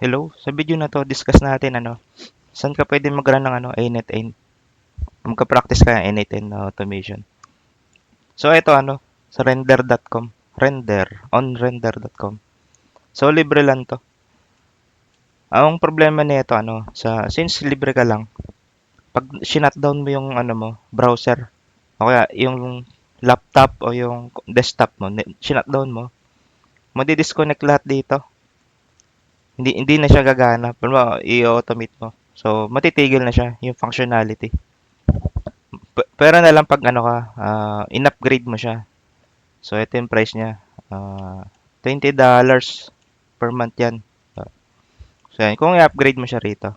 Hello, sa video na to discuss natin saan ka pwede mag-run ng A-Net-N. Magka-practice ka ng A-Net-N na automation. So ito sa render.com, onrender.com. So libre lang to. Ang problema nito since libre ka lang, pag shutdown mo yung browser, o kaya yung laptop o yung desktop mo, shutdown mo, madi-disconnect lahat dito. Hindi na siya gagana, pero i-automate mo. So matitigil na siya yung functionality. Pero na lang pag in-upgrade mo siya. So, ito yung price niya. $20 per month yan. So, yan. Kung i-upgrade mo siya rito.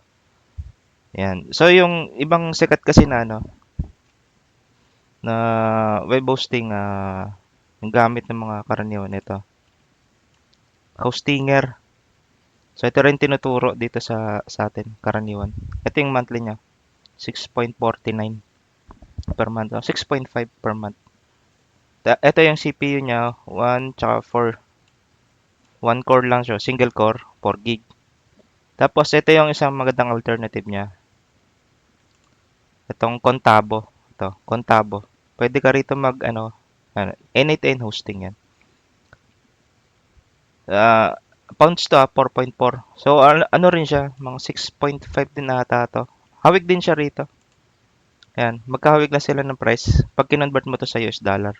Yan. So, yung ibang sikat kasi na web hosting, yung gamit ng mga karaniwan nito. Hostinger. So, ito rin tinuturo dito sa atin, karaniwan. Ito yung monthly niya. 6.49 per month. 6.5 per month. Ito yung CPU niya, 1 tsaka 4. One core lang siya, single core, 4 gig. Tapos ito yung isang magandang alternative niya. Itong Contabo. Ito, Contabo. Pwede ka rito N8N hosting yan. Pounds to 4.4. So ano rin siya, mga 6.5 din ata to. Hawig din siya rito. Ayan, magkahawig na sila ng price pag kinonvert mo to sa US dollar.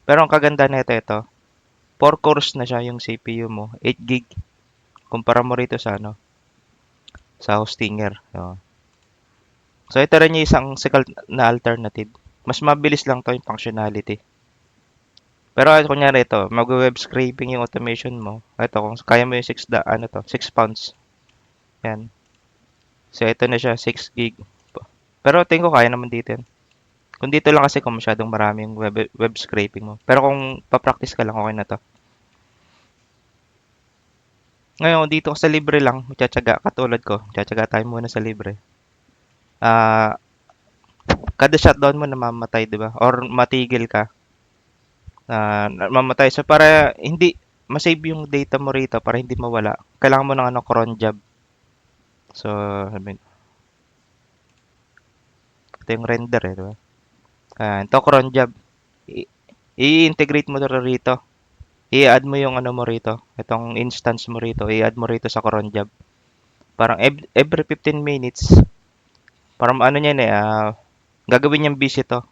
Pero ang kaganda nito ito, 4 cores na siya yung CPU mo, 8 gig. Kumpara mo rito sa Hostinger. So ito rin yung isang sikat na alternative. Mas mabilis lang to yung functionality. Pero kunyari ito, mag-web scraping yung automation mo. Ito, kung kaya mo yung 6 pounds. Yan. So ito na siya, 6 gig. Pero tingin ko kaya naman dito yan. Kung dito lang kasi kung masyadong marami yung web scraping mo. Pero kung pa-practice ka lang, okay na to. Ngayon, dito sa libre lang, magtsatsaga, katulad ko, magtsatsaga tayo muna sa libre. Kada shutdown mo namamatay, di ba? Or matigil ka. Mamatay. So, para hindi masave yung data mo rito, para hindi mawala, kailangan mo ng cron job. So, ito yung render di ba? Ito cron job. I-integrate mo rito. I-add mo yung mo rito. Itong instance mo rito. I-add mo rito sa cron job. Parang every 15 minutes, parang niyan gagawin niyang busy to.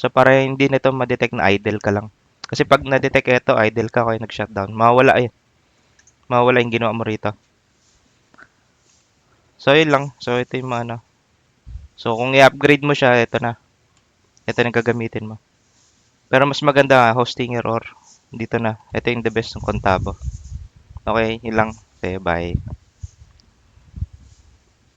So, para hindi nito ma-detect na idle ka lang. Kasi pag na-detect ito, idle ka kaya nag-shutdown. Mawawala yung ginawa mo rito. So, yun lang. So, ito yung So, kung i-upgrade mo siya, ito na. Ito na gagamitin mo. Pero mas maganda Hostinger or dito na. Ito yung the best ng Contabo. Okay, yun lang. Okay, bye.